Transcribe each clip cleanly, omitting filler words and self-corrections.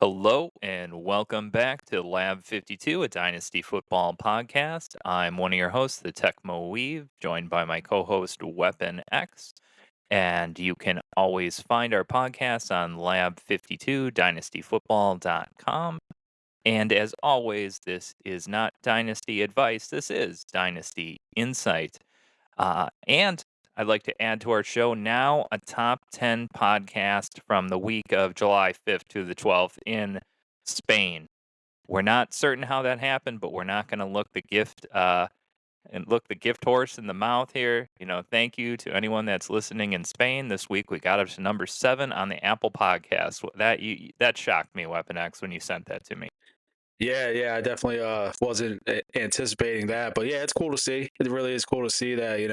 Hello and welcome back to Lab 52, a Dynasty Football podcast. I'm one of your hosts, the Tecmo Weave, joined by my co host, Weapon X. And you can always find our podcast on lab52dynastyfootball.com. And as always, this is not Dynasty advice, this is Dynasty Insight. And I'd like to add to our show now a top 10 podcast from the week of July 5th to the 12th in Spain. We're not certain how that happened, but we're not going to look the gift horse in the mouth here. Thank you to anyone that's listening in Spain this week. We got up to number 7 on the Apple Podcast. That shocked me, Weapon X, when you sent that to me. Yeah, I definitely wasn't anticipating that, but yeah, it's cool to see. It really is cool to see that, you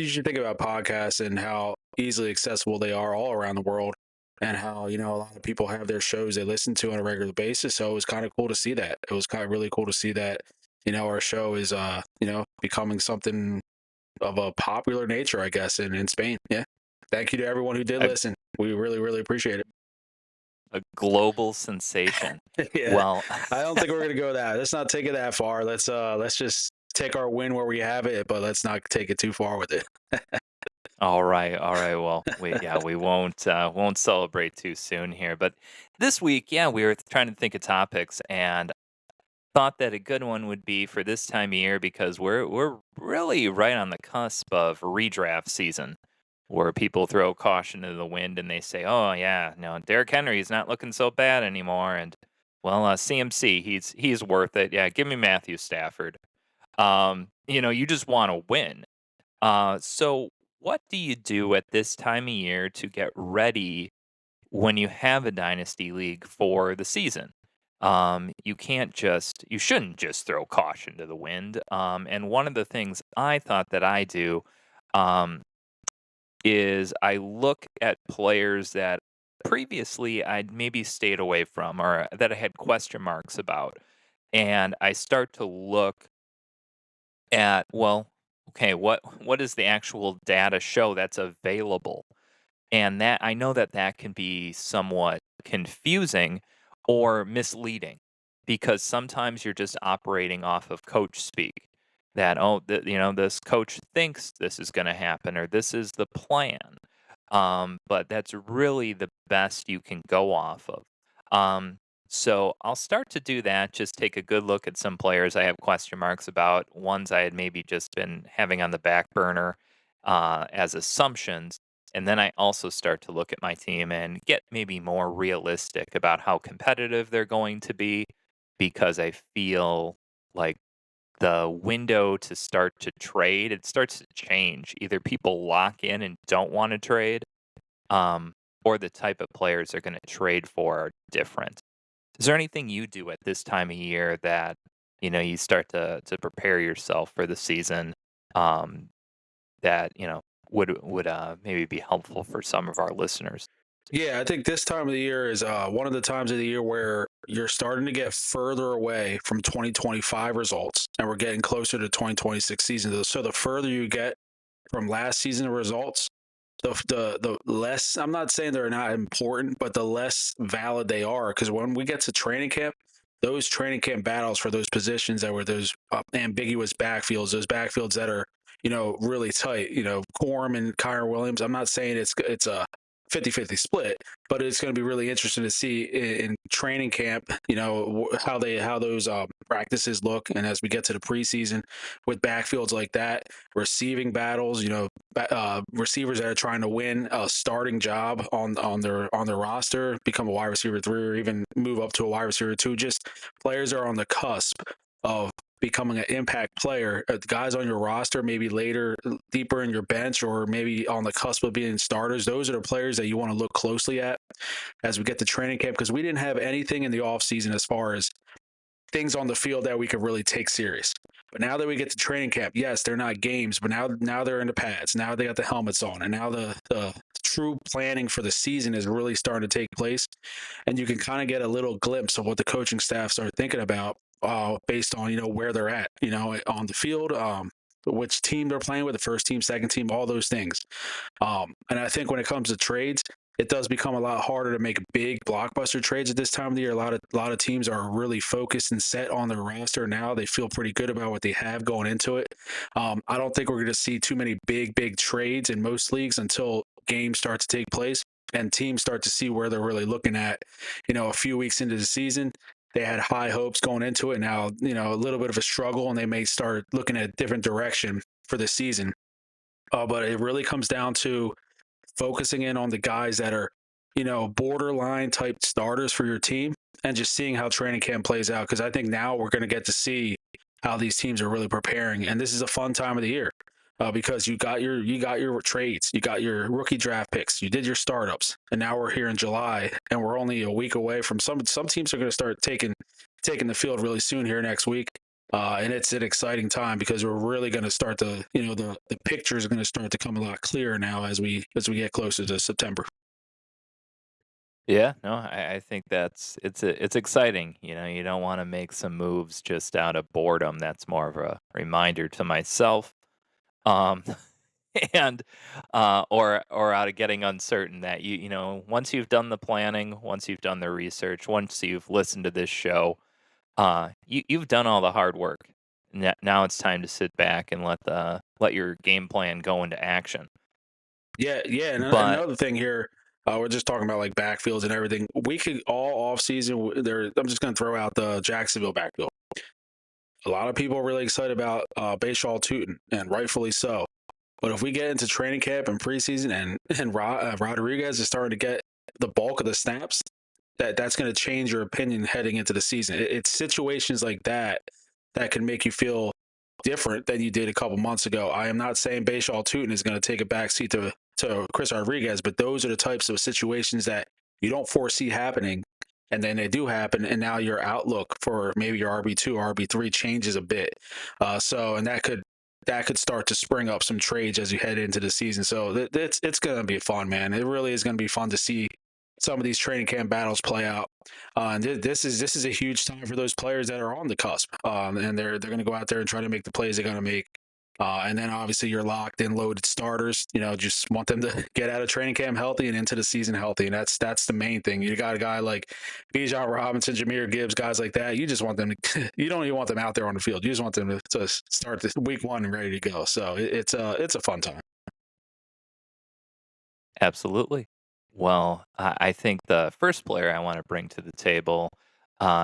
should think about podcasts and how easily accessible they are all around the world and how, a lot of people have their shows they listen to on a regular basis. So it was kind of cool to see that. It was kind of really cool to see that, our show is, becoming something of a popular nature, I guess, in Spain. Yeah. Thank you to everyone who did A, listen. We really, really appreciate it. a global sensation. Yeah, Well, I don't think we're gonna go that. Let's not take it that far. Let's just take our win where we have it, but let's not take it too far with it. all right, all right. Well, we won't celebrate too soon here. But this week, yeah, we were trying to think of topics and thought that a good one would be for this time of year because we're really right on the cusp of redraft season, where people throw caution to the wind and they say, "Oh yeah, no, Derrick Henry's not looking so bad anymore," and well, CMC, he's worth it. Yeah, give me Matthew Stafford. You just want to win. So what do you do at this time of year to get ready when you have a dynasty league for the season? You shouldn't just throw caution to the wind. And one of the things I thought that I do, um, is I look at players that previously I'd maybe stayed away from or that I had question marks about. And I start to look at, well, okay, what does the actual data show that's available? And that I know that that can be somewhat confusing or misleading because sometimes you're just operating off of coach speak that, oh, this coach thinks this is going to happen or this is the plan. But that's really the best you can go off of. Um, so I'll start to do that. Just take a good look at some players I have question marks about, ones I had maybe just been having on the back burner as assumptions. And then I also start to look at my team and get maybe more realistic about how competitive they're going to be because I feel like the window to start to trade, it starts to change. Either people lock in and don't want to trade, um, or the type of players they're going to trade for are different. Is there anything you do at this time of year that you start to prepare yourself for the season, um, that would maybe be helpful for some of our listeners? Yeah, I think this time of the year is one of the times of the year where you're starting to get further away from 2025 results, and we're getting closer to 2026 season. So the further you get from last season results, the less. I'm not saying they're not important, but the less valid they are. Because when we get to training camp, those training camp battles for those positions that were those ambiguous backfields, those backfields that are really tight. Corum and Kyron Williams. I'm not saying it's a 50-50 split, but it's going to be really interesting to see in training camp, how those practices look, and as we get to the preseason with backfields like that, receiving battles, receivers that are trying to win a starting job on their roster, become a wide receiver 3, or even move up to a wide receiver 2. Just players are on the cusp of becoming an impact player. The guys on your roster, maybe later, deeper in your bench, or maybe on the cusp of being starters. Those are the players that you want to look closely at as we get to training camp, because we didn't have anything in the offseason as far as things on the field that we could really take serious. But now that we get to training camp, yes, they're not games, but now they're in the pads. Now they got the helmets on, and now the true planning for the season is really starting to take place, and you can kind of get a little glimpse of what the coaching staffs are thinking about, based on where they're at, on the field, which team they're playing with, the first team, second team, all those things. And I think when it comes to trades, it does become a lot harder to make big blockbuster trades at this time of the year. A lot of teams are really focused and set on their roster now. They feel pretty good about what they have going into it. I don't think we're going to see too many big trades in most leagues until games start to take place and teams start to see where they're really looking at. A few weeks into the season, they had high hopes going into it. Now, a little bit of a struggle, and they may start looking at a different direction for the season. But it really comes down to focusing in on the guys that are, borderline type starters for your team and just seeing how training camp plays out. Because I think now we're going to get to see how these teams are really preparing, and this is a fun time of the year. Because you got your trades, you got your rookie draft picks, you did your startups, and now we're here in July, and we're only a week away from some teams are going to start taking the field really soon here next week. And it's an exciting time because we're really going to start to, the pictures are going to start to come a lot clearer now as we get closer to September. Yeah, no, I think it's exciting. You don't want to make some moves just out of boredom. That's more of a reminder to myself. Um, and or out of getting uncertain that once you've done the planning, once you've done the research, once you've listened to this show, you've done all the hard work. Now it's time to sit back and let your game plan go into action. Yeah, yeah. And But another thing here, we're just talking about like backfields and everything. We could all off season. There, I'm just going to throw out the Jacksonville backfield. A lot of people are really excited about Bashaw Tootin, and rightfully so. But if we get into training camp and preseason, and Rodriguez is starting to get the bulk of the snaps, that's going to change your opinion heading into the season. It's situations like that that can make you feel different than you did a couple months ago. I am not saying Bashaw Tootin is going to take a backseat to Chris Rodriguez, but those are the types of situations that you don't foresee happening, and then they do happen, and now your outlook for maybe your RB2, RB3 changes a bit. And that could start to spring up some trades as you head into the season. So it's going to be fun, man. It really is going to be fun to see some of these training camp battles play out. And this is a huge time for those players that are on the cusp, and they're going to go out there and try to make the plays they're going to make. And then obviously your locked in loaded starters. Just want them to get out of training camp healthy and into the season healthy, and that's the main thing. You got a guy like Bijan Robinson, Jameer Gibbs, guys like that. You just want them to. You don't even want them out there on the field. You just want them to start this week one and ready to go. So it's a fun time. absolutely. Well, I think the first player I want to bring to the table,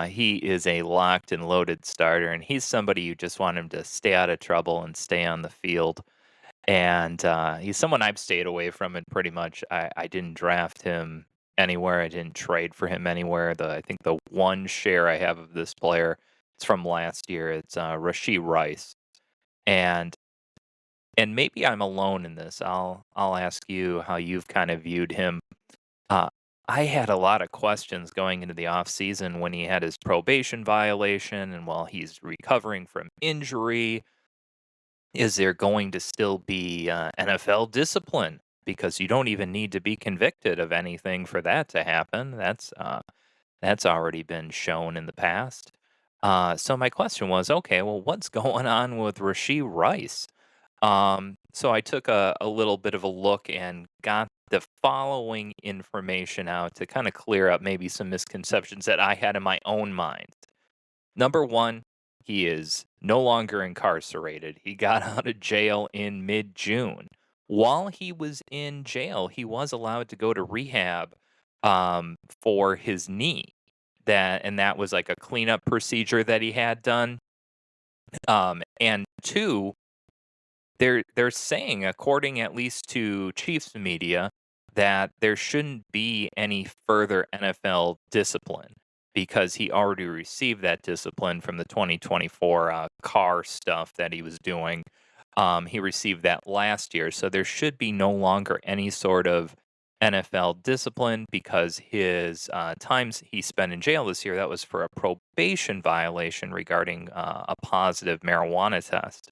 he is a locked and loaded starter, and he's somebody you just want him to stay out of trouble and stay on the field. And he's someone I've stayed away from, and pretty much I didn't draft him anywhere. I didn't trade for him anywhere. I think the one share I have of this player, it's from last year. It's Rashee Rice, and maybe I'm alone in this. I'll ask you how you've kind of viewed him. uh, I had a lot of questions going into the off season when he had his probation violation, and while he's recovering from injury, is there going to still be NFL discipline? Because you don't even need to be convicted of anything for that to happen. That's already been shown in the past. So my question was, okay, well, what's going on with Rashee Rice? So I took a little bit of a look and got the following information out to kind of clear up maybe some misconceptions that I had in my own mind. Number one, he is no longer incarcerated. He got out of jail in mid June. While he was in jail, he was allowed to go to rehab for his knee. That was like a cleanup procedure that he had done. And two, they're saying, according at least to Chiefs media, that there shouldn't be any further NFL discipline because he already received that discipline from the 2024 car stuff that he was doing. He received that last year, so there should be no longer any sort of NFL discipline because his times he spent in jail this year, that was for a probation violation regarding a positive marijuana test.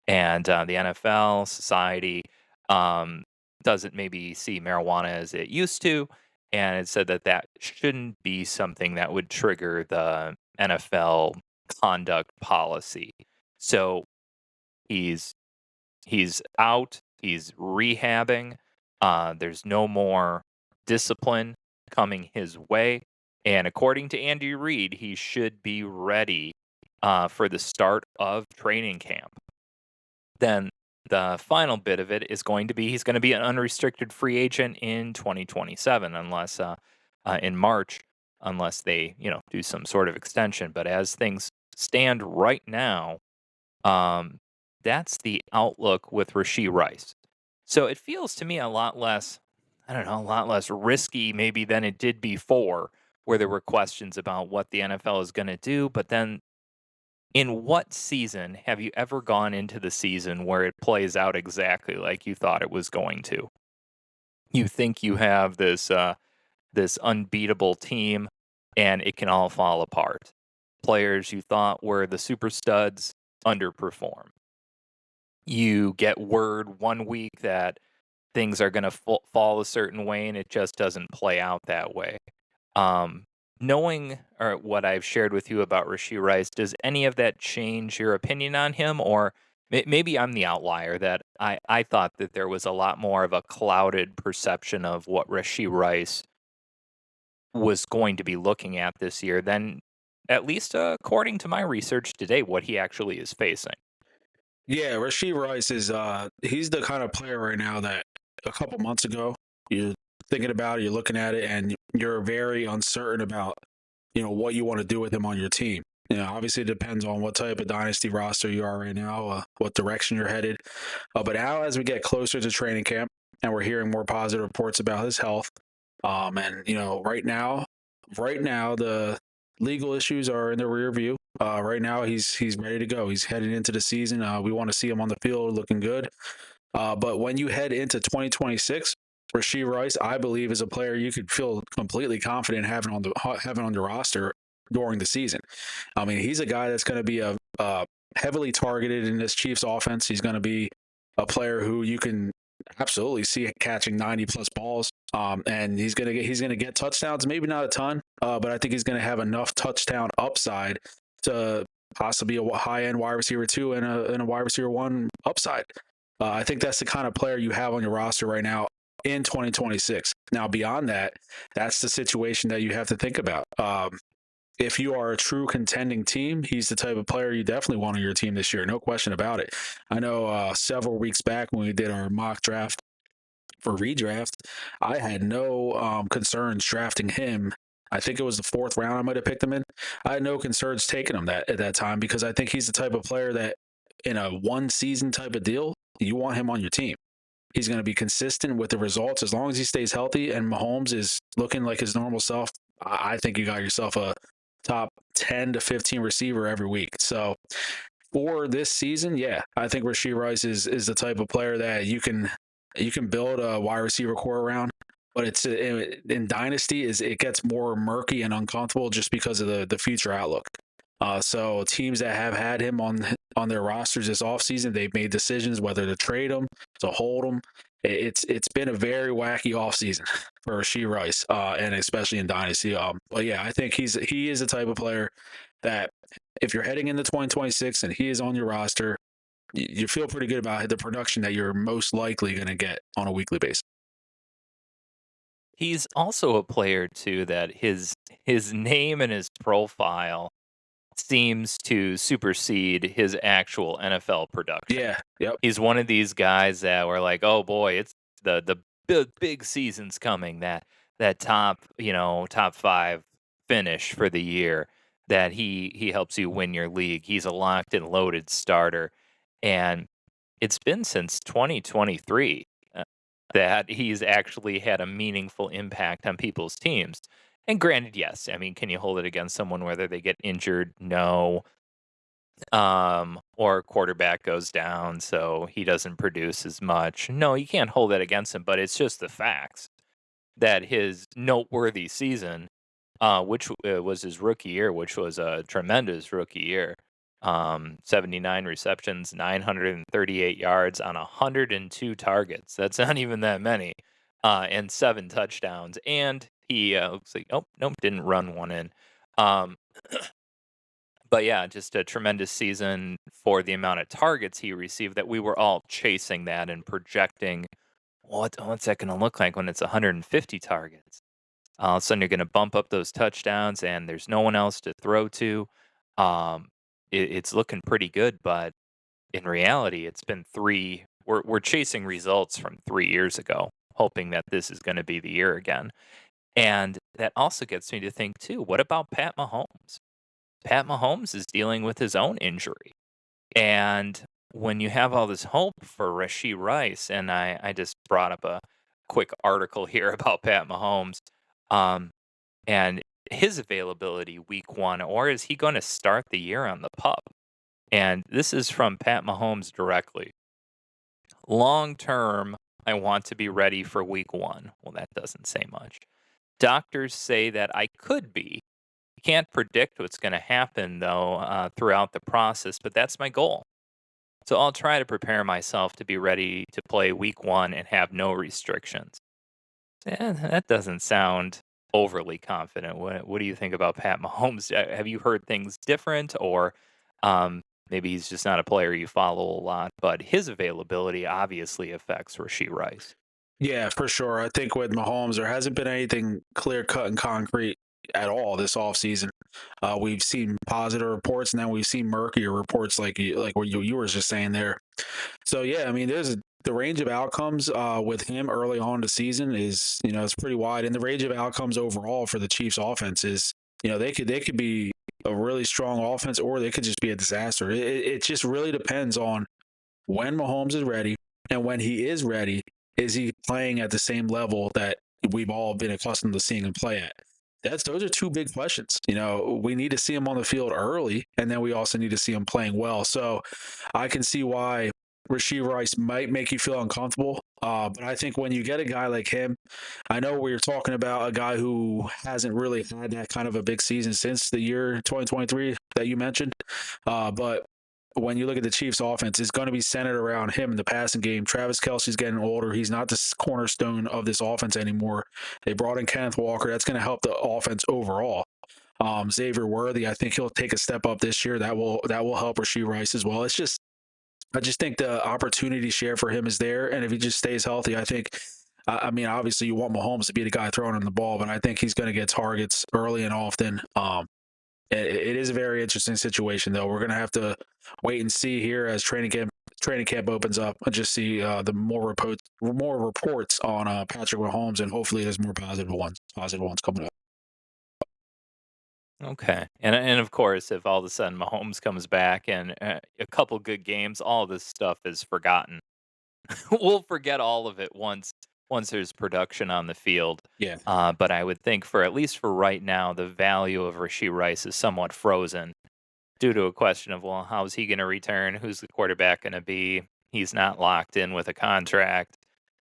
And the NFL society um, doesn't maybe see marijuana as it used to, and it said that that shouldn't be something that would trigger the NFL conduct policy. So he's he's out. He's rehabbing. There's no more. discipline coming his way. And according to Andy Reid, he should be ready for the start of training camp. Then the final bit of it is going to be he's going to be an unrestricted free agent in 2027, unless in March, unless they do some sort of extension. But as things stand right now, um, that's the outlook with Rashee Rice. So it feels to me a lot less, I don't know, a lot less risky maybe than it did before, where there were questions about what the NFL is going to do. But then, in what season have you ever gone into the season where it plays out exactly like you thought it was going to? You think you have this unbeatable team, and it can all fall apart. Players you thought were the super studs underperform. You get word one week that things are going to fall a certain way, and it just doesn't play out that way. Um, Knowing or what I've shared with you about Rashee Rice, does any of that change your opinion on him? Or maybe I'm the outlier that I thought that there was a lot more of a clouded perception of what Rashee Rice was going to be looking at this year than, at least according to my research today, what he actually is facing. Yeah, Rasheed Rice is he's the kind of player right now that a couple months ago you're thinking about it, you're looking at it, and you're very uncertain about what you want to do with him on your team. Obviously it depends on what type of dynasty roster you are right now, what direction you're headed. But now as we get closer to training camp and we're hearing more positive reports about his health, and right now the legal issues are in the rear view. Right now, he's ready to go. He's heading into the season. We want to see him on the field looking good. But when you head into 2026, Rashee Rice, I believe, is a player you could feel completely confident having on the roster during the season. I mean, he's a guy that's going to be a heavily targeted in this Chiefs offense. He's going to be a player who you can absolutely see catching 90 plus balls. And he's gonna get touchdowns, maybe not a ton, but I think he's gonna have enough touchdown upside to possibly a high end wide receiver two and a wide receiver one upside. I think that's the kind of player you have on your roster right now in 2026. Now, beyond that, that's the situation that you have to think about. If you are a true contending team, he's the type of player you definitely want on your team this year. No question about it. I know several weeks back when we did our mock draft for redraft, I had no concerns drafting him. I think it was the fourth round I might have picked him in. I had no concerns taking him at that time because I think he's the type of player that in a one season type of deal, you want him on your team. He's going to be consistent with the results as long as he stays healthy and Mahomes is looking like his normal self. I think you got yourself a top 10 to 15 receiver every week. So for this season, yeah, I think Rashee Rice is the type of player that you can build a wide receiver core around, but it's in dynasty is it gets more murky and uncomfortable just because of the future outlook. So teams that have had him on their rosters this offseason, they've made decisions whether to trade him, to hold him. It's been a very wacky offseason for Rashee Rice, and especially in dynasty. But yeah, I think he is the type of player that if you're heading into 2026 and he is on your roster, you feel pretty good about the production that you're most likely going to get on a weekly basis. He's also a player too that his name and his profile seems to supersede his actual NFL production. Yeah. Yep. He's one of these guys that we're like, "Oh boy, it's the big season's coming." That top, top 5 finish for the year that he helps you win your league. He's a locked and loaded starter, and it's been since 2023 that he's actually had a meaningful impact on people's teams. And granted, yes, I mean, can you hold it against someone whether they get injured? No. Or quarterback goes down, so he doesn't produce as much. No, you can't hold that against him, but it's just the facts that his noteworthy season, which was his rookie year, which was a tremendous rookie year. 79 receptions, 938 yards on 102 targets. That's not even that many. And 7 touchdowns. And he looks like, oh, nope, didn't run one in. Um, but yeah, just a tremendous season for the amount of targets he received that we were all chasing that and projecting what's that going to look like when it's 150 targets? All of a sudden, you're going to bump up those touchdowns, and there's no one else to throw to. Um, it's looking pretty good, but in reality, it's been three. We're chasing results from 3 years ago, hoping that this is going to be the year again. And that also gets me to think too. What about Pat Mahomes? Pat Mahomes is dealing with his own injury. And when you have all this hope for Rashee Rice, and I just brought up a quick article here about Pat Mahomes, um, and his availability week one, or is he going to start the year on the pup? And this is from Pat Mahomes directly. Long term, I want to be ready for week one. Well, that doesn't say much. Doctors say that I could be. Can't predict what's going to happen, though, throughout the process, but that's my goal. So I'll try to prepare myself to be ready to play week one and have no restrictions. That doesn't sound overly confident. What do you think about Pat Mahomes? Have you heard things different, or maybe he's just not a player you follow a lot? But his availability obviously affects Rashee Rice. Yeah, for sure. I think with Mahomes, there hasn't been anything clear cut and concrete at all this offseason. We've seen positive reports, and then we've seen murkier reports, like what you were just saying there. So yeah, I mean, the range of outcomes with him early on in the season is, it's pretty wide, and the range of outcomes overall for the Chiefs offense is, they could be a really strong offense, or they could just be a disaster. It just really depends on when Mahomes is ready, and when he is ready, is he playing at the same level that we've all been accustomed to seeing him play at? Those are two big questions. We need to see him on the field early, and then we also need to see him playing well. So I can see why Rashee Rice might make you feel uncomfortable. But I think when you get a guy like him, I know we are talking about a guy who hasn't really had that kind of a big season since the year 2023 that you mentioned. But when you look at the Chiefs' offense, it's going to be centered around him in the passing game. Travis Kelce's getting older. He's not the cornerstone of this offense anymore. They brought in Kenneth Walker. That's going to help the offense overall. Xavier Worthy, I think he'll take a step up this year. That will help Rashee Rice as well. I just think the opportunity share for him is there, and if he just stays healthy, I think. I mean, obviously, you want Mahomes to be the guy throwing him the ball, but I think he's going to get targets early and often. It is a very interesting situation, though. We're going to have to wait and see here as training camp opens up, and just see the more reports on Patrick Mahomes, and hopefully there's more positive ones coming up. Okay, and of course, if all of a sudden Mahomes comes back and a couple good games, all this stuff is forgotten. We'll forget all of it once there's production on the field. Yeah, But I would think for at least for right now, the value of Rashee Rice is somewhat frozen due to a question of, well, how's he going to return? Who's the quarterback going to be? He's not locked in with a contract.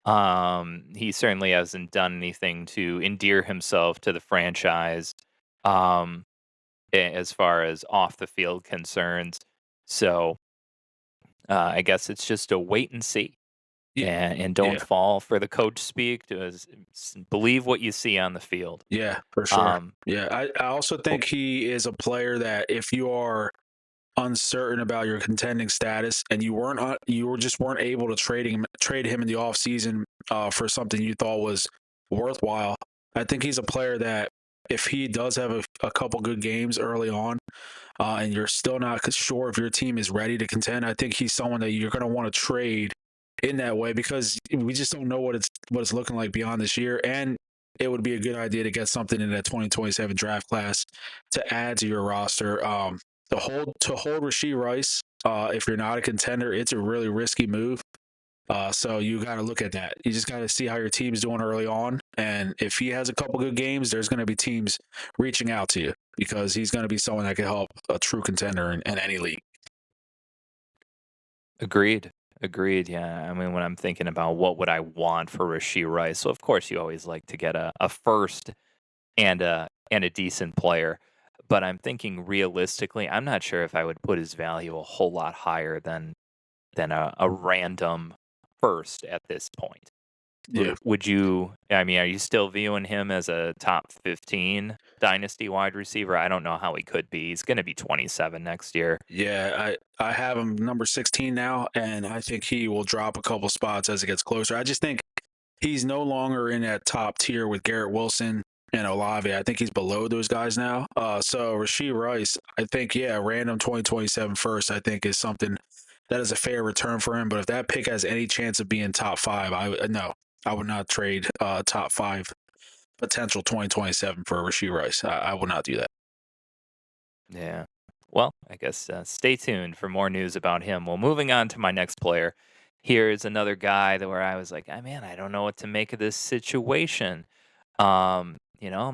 He certainly hasn't done anything to endear himself to the franchise, um, as far as off the field concerns. So I guess it's just a wait and see. yeah, And don't yeah, fall for the coach speak. Believe what you see on the field. yeah, for sure. Um, Yeah, I also o- think he is a player that if you are uncertain about your contending status, and you just weren't able to trade him in the offseason for something you thought was worthwhile. I think he's a player that if he does have a couple good games early on, and you're still not sure if your team is ready to contend, I think he's someone that you're going to want to trade in that way, because we just don't know what it's looking like beyond this year. And it would be a good idea to get something in that 2027 draft class to add to your roster. To hold Rashee Rice, if you're not a contender, it's a really risky move. So you got to look at that. You just got to see how your team's doing early on, and if he has a couple good games, there's going to be teams reaching out to you, because he's going to be someone that can help a true contender in any league. Agreed. Agreed. Yeah. I mean, when I'm thinking about what would I want for Rasheed Rice, so of course you always like to get a first and a decent player. But I'm thinking realistically, I'm not sure if I would put his value a whole lot higher than a random first at this point. Yeah, Would you? I mean, are you still viewing him as a top 15 dynasty wide receiver? I don't know how he could be. He's going to be 27 next year. yeah. I have him number 16 now, and I think he will drop a couple spots as it gets closer. I just think he's no longer in that top tier with Garrett Wilson and Olave. I think he's below those guys now. So Rasheed Rice, I think, yeah, random 2027 first, I think is something that is a fair return for him. But if that pick has any chance of being top five, no, I would not trade top five potential 2027 for Rasheed Rice. I would not do that. Yeah. Well, I guess stay tuned for more news about him. Well, moving on to my next player. Here's another guy that where I was like, oh, man, I don't know what to make of this situation. Am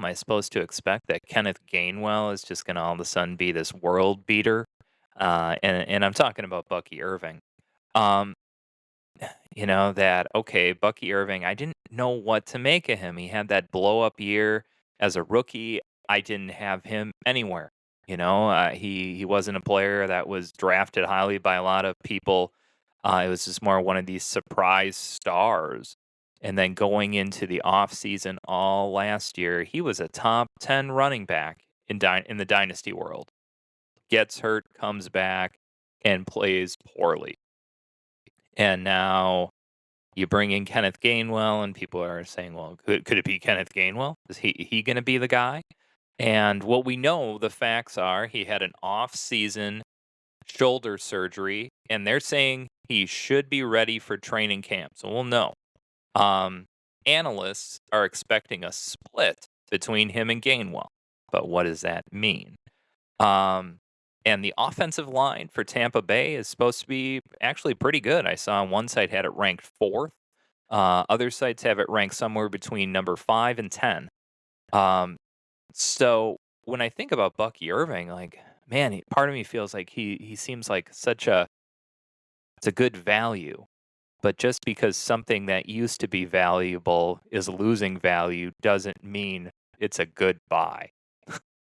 I supposed to expect that Kenneth Gainwell is just going to all of a sudden be this world beater? And I'm talking about Bucky Irving. Um, that okay, Bucky Irving, I didn't know what to make of him. He had that blow up year as a rookie. I didn't have him anywhere. He wasn't a player that was drafted highly by a lot of people. It was just more one of these surprise stars. And then going into the offseason all last year, he was a top 10 running back in the dynasty world. Gets hurt, comes back, and plays poorly. And now you bring in Kenneth Gainwell, and people are saying, well, could it be Kenneth Gainwell? Is he going to be the guy? And what we know, the facts are he had an off-season shoulder surgery, and they're saying he should be ready for training camp. So we'll know. Um, Analysts are expecting a split between him and Gainwell. But what does that mean? Um, and the offensive line for Tampa Bay is supposed to be actually pretty good. I saw on one site had it ranked fourth. Other sites have it ranked somewhere between number 5 and 10. So when I think about Bucky Irving, like, man, part of me feels like he seems like it's a good value. But just because something that used to be valuable is losing value doesn't mean it's a good buy.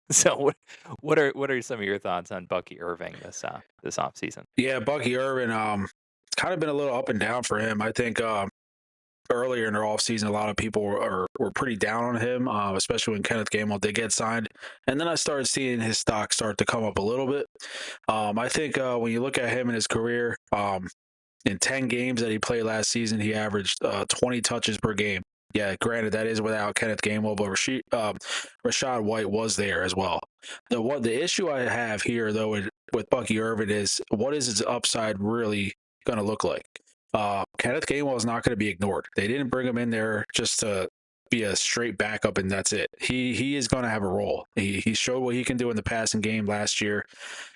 So what are some of your thoughts on Bucky Irving this offseason? Yeah, Bucky Irvin, it's kind of been a little up and down for him. I think earlier in their offseason, a lot of people were pretty down on him, especially when Kenneth Gainwell did get signed. And then I started seeing his stock start to come up a little bit. I think when you look at him in his career, in 10 games that he played last season, he averaged 20 touches per game. Yeah, granted, that is without Kenneth Gainwell, but Rashad White was there as well. The issue I have here, though, with Bucky Irvin is what is his upside really going to look like? Kenneth Gainwell is not going to be ignored. They didn't bring him in there just to be a straight backup and that's it. He is going to have a role. He showed what he can do in the passing game last year.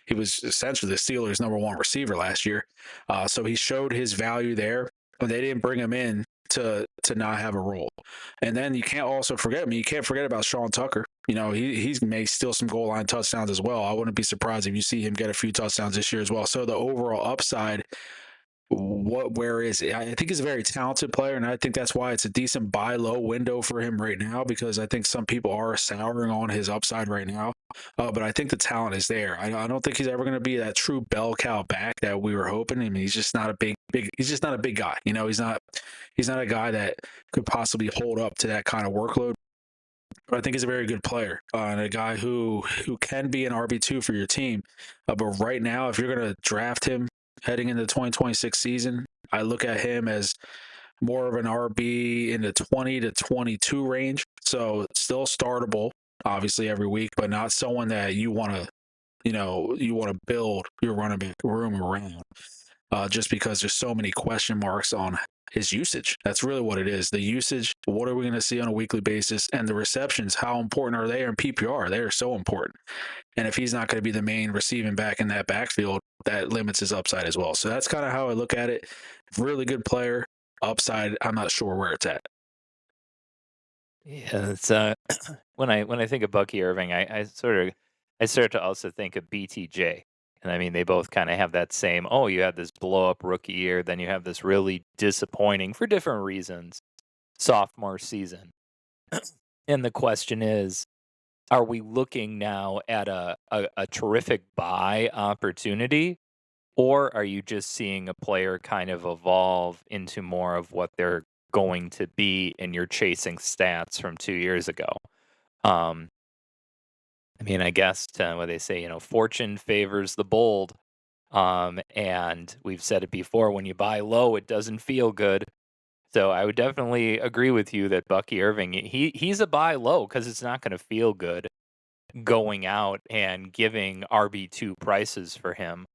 He was essentially the Steelers' number one receiver last year. So he showed his value there. But they didn't bring him in to not have a role. And then you can't also forget you can't forget about Sean Tucker. He's may steal some goal line touchdowns as well. I wouldn't be surprised if you see him get a few touchdowns this year as well. So the overall upside, where is it? I think he's a very talented player, and I think that's why it's a decent buy low window for him right now, because I think some people are souring on his upside right now. But I think the talent is there. I don't think he's ever going to be that true bell cow back that we were hoping. I mean, he's just not a big. He's just not a big guy. He's not a guy that could possibly hold up to that kind of workload. But I think he's a very good player and a guy who can be an RB2 for your team. But right now, if you're going to draft him heading into the 2026 season, I look at him as more of an RB in the 20 to 22 range. So still startable, obviously, every week, but not someone that you want to build your running back room around. Just because there's so many question marks on his usage. That's really what it is. The usage, what are we going to see on a weekly basis? And the receptions, how important are they in PPR? They are so important. And if he's not going to be the main receiving back in that backfield, that limits his upside as well. So that's kind of how I look at it. Really good player. Upside, I'm not sure where it's at. Yeah, it's when I think of Bucky Irving, I start to also think of BTJ. And I mean, they both kind of have that same, oh, you have this blow up rookie year, then you have this really disappointing for different reasons sophomore season. And the question is, are we looking now at a terrific buy opportunity? Or are you just seeing a player kind of evolve into more of what they're going to be and you're chasing stats from 2 years ago? Um, I mean, I guess what they say, fortune favors the bold. And we've said it before, when you buy low, it doesn't feel good. So I would definitely agree with you that Bucky Irving, he's a buy low because it's not going to feel good going out and giving RB2 prices for him.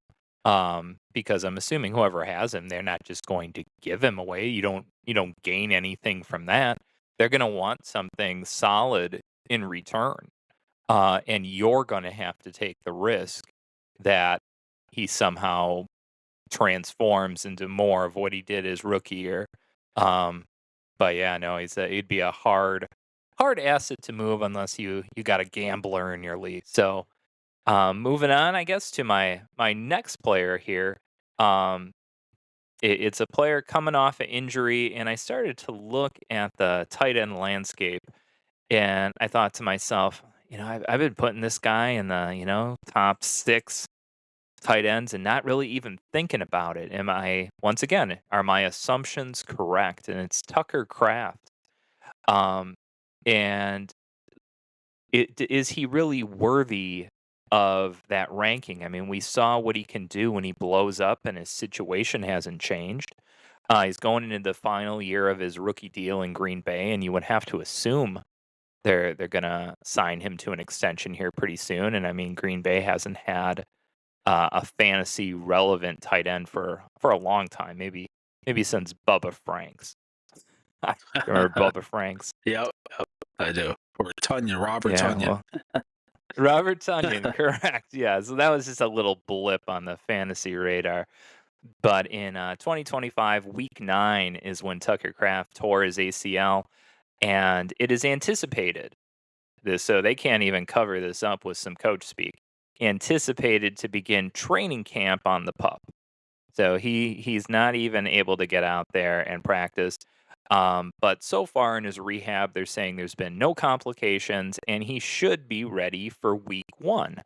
Because I'm assuming whoever has him, they're not just going to give him away. You don't gain anything from that. They're going to want something solid in return. And you're going to have to take the risk that he somehow transforms into more of what he did his rookie year. Um, but yeah, no, he'd be a hard asset to move unless you got a gambler in your league. So moving on, I guess to my next player here. Um, it's a player coming off an injury, and I started to look at the tight end landscape, and I thought to myself, I've been putting this guy in the top six tight ends and not really even thinking about it. Once again, are my assumptions correct? And it's Tucker Kraft. Um, and is he really worthy of that ranking? I mean, we saw what he can do when he blows up and his situation hasn't changed. He's going into the final year of his rookie deal in Green Bay, and you would have to assume they're gonna sign him to an extension here pretty soon. And I mean, Green Bay hasn't had a fantasy relevant tight end for a long time, maybe since Bubba Franks. Remember Bubba Franks? Yep, I do. Or Tunyon, Robert Yeah, Tunyon. well, Robert Tonyan, correct. Yeah, so that was just a little blip on the fantasy radar. But in 2025, Week 9 is when Tucker Kraft tore his ACL, and it is anticipated this, so they can't even cover this up with some coach speak. Anticipated to begin training camp on the pup. So he's not even able to get out there and practice. But so far in his rehab, they're saying there's been no complications, and he should be ready for week 1.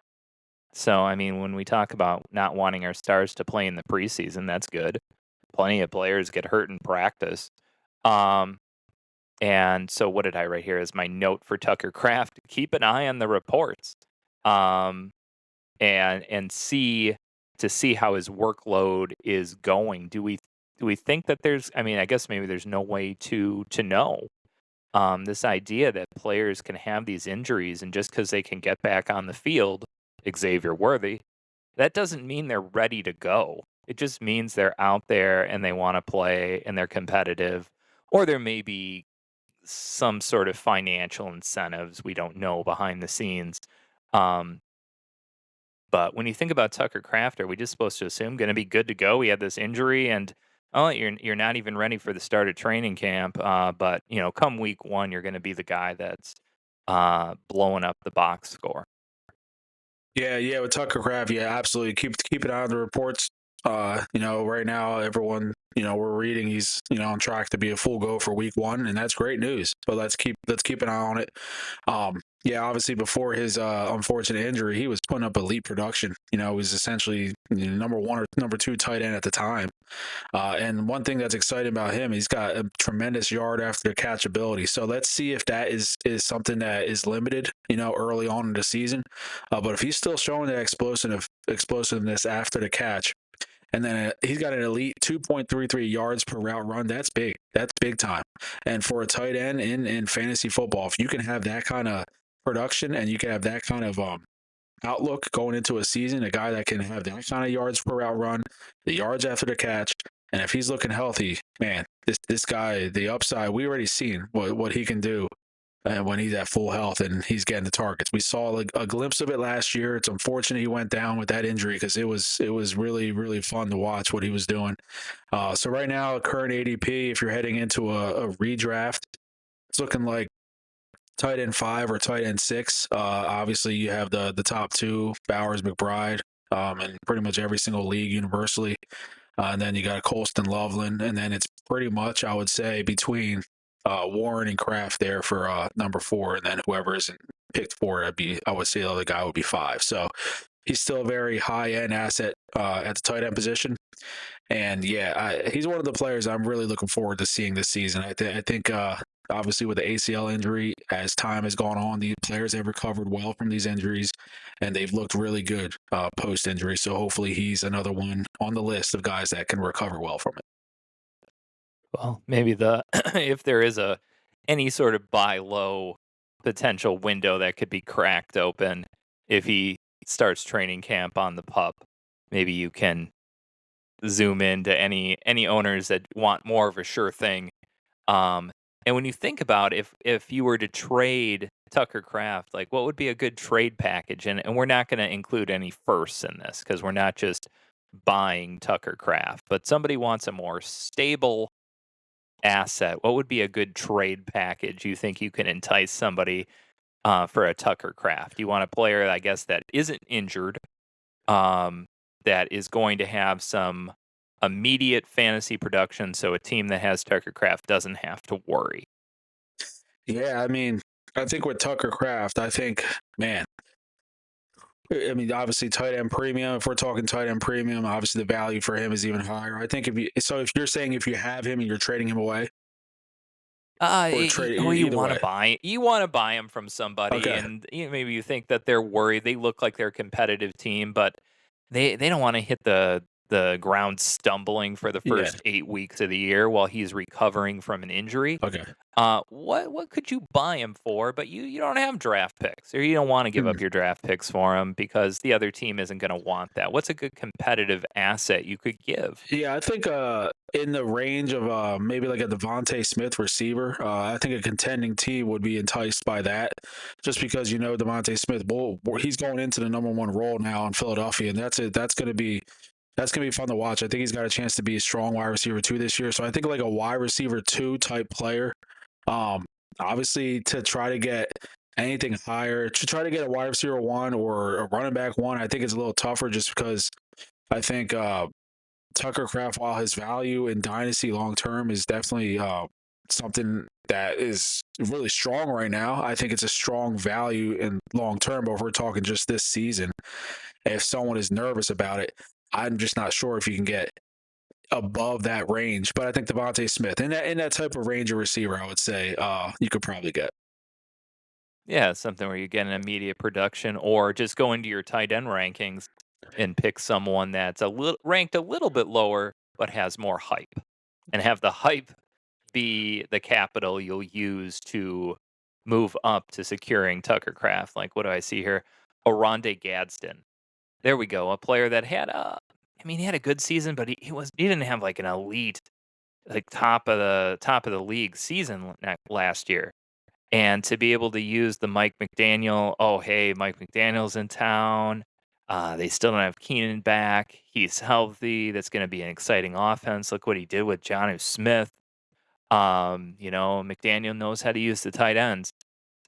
So I mean, when we talk about not wanting our stars to play in the preseason, that's good. Plenty of players get hurt in practice. Um, and so what did I write here as my note for Tucker Kraft? Keep an eye on the reports. Um, and see how his workload is going. Do we think that there's I mean, I guess maybe there's no way to know. This idea that players can have these injuries and just because they can get back on the field, Xavier Worthy, that doesn't mean they're ready to go. It just means they're out there and they want to play and they're competitive, or there may be some sort of financial incentives we don't know behind the scenes. Um, but when you think about Tucker Kraft, are we just supposed to assume gonna be good to go? He had this injury and, oh, you're not even ready for the start of training camp, but, come week 1, you're gonna be the guy that's, blowing up the box score. Yeah, with Tucker Kraft, yeah, absolutely. Keep an eye on the reports. Right now everyone, we're reading he's, on track to be a full go for week 1, and that's great news. But let's keep an eye on it. Yeah, obviously before his unfortunate injury, he was putting up elite production. He was essentially number 1 or number 2 tight end at the time. And one thing that's exciting about him, he's got a tremendous yard after catch ability. So let's see if that is something that is limited, early on in the season. But if he's still showing that explosiveness after the catch, and then he's got an elite 2.33 yards per route run. That's big. That's big time. And for a tight end in fantasy football, if you can have that kind of production and you can have that kind of outlook going into a season, a guy that can have that kind of yards per route run, the yards after the catch, and if he's looking healthy, man, this guy, the upside, we already seen what he can do when he's at full health and he's getting the targets. We saw a glimpse of it last year. It's unfortunate he went down with that injury because it was really really fun to watch what he was doing. So right now, current ADP, if you're heading into a redraft, it's looking like tight end 5 or tight end 6. Obviously, you have the top 2, Bowers, McBride, in pretty much every single league universally. And then you got Colston, Loveland, and then it's pretty much, I would say, between Warren and Kraft there for number 4, and then whoever isn't picked 4, I would say the other guy would be 5. So he's still a very high end asset at the tight end position. And yeah, he's one of the players I'm really looking forward to seeing this season. I think obviously with the ACL injury, as time has gone on, the players have recovered well from these injuries, and they've looked really good post injury. So hopefully he's another one on the list of guys that can recover well from it. Well, maybe the if there is a any sort of buy low potential window that could be cracked open if he starts training camp on the pup, maybe you can zoom into any owners that want more of a sure thing. Um, and when you think about if you were to trade Tucker Craft, like what would be a good trade package? And we're not going to include any firsts in this because we're not just buying Tucker Craft, but somebody wants a more stable asset. What would be a good trade package you think you can entice somebody for a Tucker Craft? You want a player, I guess, that isn't injured, um, that is going to have some immediate fantasy production, so a team that has Tucker Craft doesn't have to worry. Yeah, I mean, I think with Tucker Craft, I think, man, I mean, obviously tight end premium. If we're talking tight end premium, obviously the value for him is even higher. I think if you're saying if you have him and you're trading him away, or trade Or either way. you wanna buy them from somebody, Okay. and maybe you think that they're worried. They look like they're a competitive team, but they don't wanna hit the ground stumbling for the Yeah. first 8 weeks of the year while he's recovering from an injury. Okay. What could you buy him for? But you don't have draft picks, or you don't want to give Hmm. up your draft picks for him because the other team isn't going to want that. What's a good competitive asset you could give? Yeah, I think in the range of maybe like a Devontae Smith receiver, I think a contending team would be enticed by that, just because Devontae Smith, he's going into the number one role now in Philadelphia, and that's gonna be fun to watch. I think he's got a chance to be a strong wide receiver two this year. So I think like a wide receiver two type player. Um, Obviously to try to get anything higher, to try to get a wide receiver one or a running back one, I think it's a little tougher just because I think Tucker Craft, while his value in Dynasty long term is definitely something that is really strong right now, I think it's a strong value in long term. But if we're talking just this season, if someone is nervous about it, I'm just not sure if you can get above that range. But I think Devontae Smith in that type of range of receiver, I would say you could probably get. Yeah, something where you get an immediate production, or just go into your tight end rankings and pick someone that's a little ranked a little bit lower but has more hype, and have the hype be the capital you'll use to move up to securing Tucker Craft. Like, what do I see here? Oronde Gadsden. There we go. A player that had he had a good season, but he didn't have like an elite, like top of the league season last year. And to be able to use the Mike McDaniel, oh hey, Mike McDaniel's in town. They still don't have Keenan back. He's healthy. That's going to be an exciting offense. Look what he did with Jonnu Smith. McDaniel knows how to use the tight ends.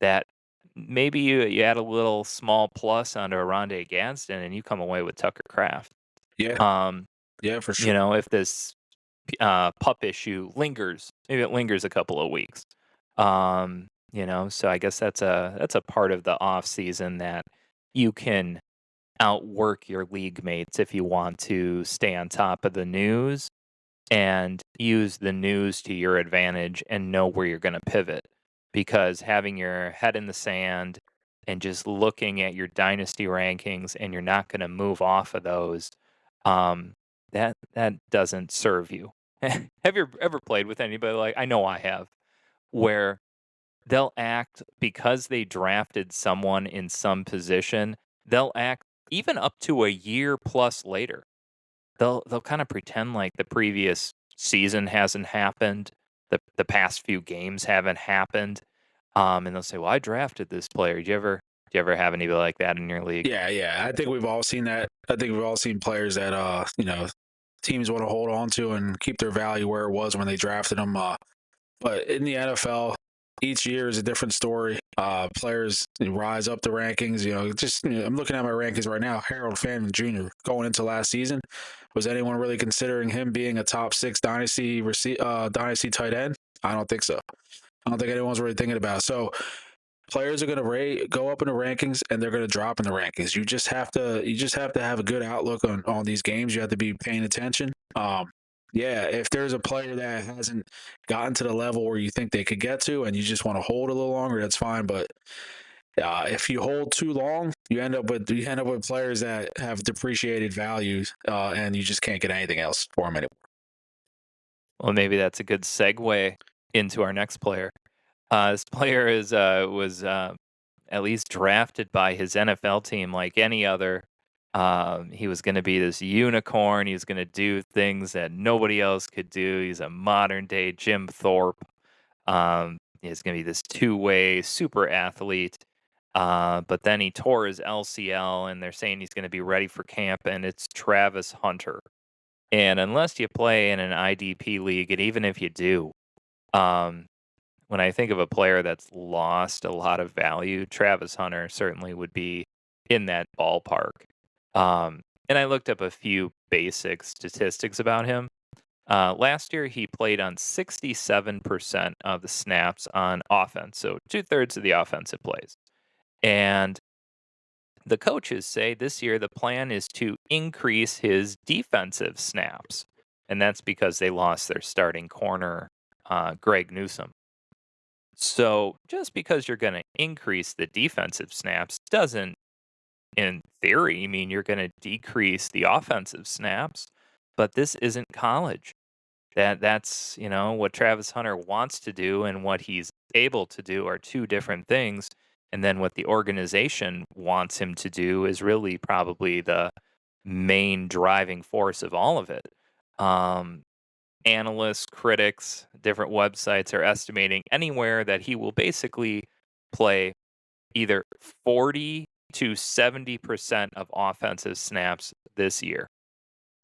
That maybe you add a little small plus onto Oronde Gadsden and you come away with Tucker Craft. Yeah, Um, yeah, for sure. if this pup issue lingers, maybe it lingers a couple of weeks. So I guess that's a part of the off season that you can outwork your league mates if you want to stay on top of the news and use the news to your advantage and know where you're going to pivot, because having your head in the sand and just looking at your dynasty rankings and you're not going to move off of those, um, that doesn't serve you. Have you ever played with anybody, like I know I have, where they'll act because they drafted someone in some position, they'll act even up to a year plus later. They'll kinda pretend like the previous season hasn't happened, the past few games haven't happened, and they'll say, "Well, I drafted this player." Do you ever have anybody like that in your league? Yeah, yeah. I think we've all seen that. I think we've all seen players that teams want to hold on to and keep their value where it was when they drafted them. But in the NFL, each year is a different story. Players rise up the rankings. I'm looking at my rankings right now. Harold Fanning Jr. going into last season, was anyone really considering him being a top six dynasty tight end? I don't think so. I don't think anyone's really thinking about it. So players are going to go up in the rankings and they're going to drop in the rankings. You just have to have a good outlook on these games. You have to be paying attention. Yeah, if there's a player that hasn't gotten to the level where you think they could get to, and you just want to hold a little longer, that's fine. But if you hold too long, you end up with players that have depreciated values, and you just can't get anything else for them anymore. Well, maybe that's a good segue into our next player. This player was at least drafted by his NFL team like any other. He was going to be this unicorn. He was going to do things that nobody else could do. He's a modern day Jim Thorpe. He's going to be this two-way super athlete. But then he tore his LCL, and they're saying he's going to be ready for camp. And it's Travis Hunter. And unless you play in an IDP league, and even if you do, um, when I think of a player that's lost a lot of value, Travis Hunter certainly would be in that ballpark. And I looked up a few basic statistics about him. Last year, he played on 67% of the snaps on offense, so two-thirds of the offensive plays. And the coaches say this year the plan is to increase his defensive snaps, and that's because they lost their starting corner, Greg Newsome. So just because you're going to increase the defensive snaps doesn't, in theory, mean you're going to decrease the offensive snaps. But this isn't college. That's what Travis Hunter wants to do and what he's able to do are two different things. And then what the organization wants him to do is really probably the main driving force of all of it. Um, Analysts, critics, different websites are estimating anywhere that he will basically play either 40 to 70% of offensive snaps this year.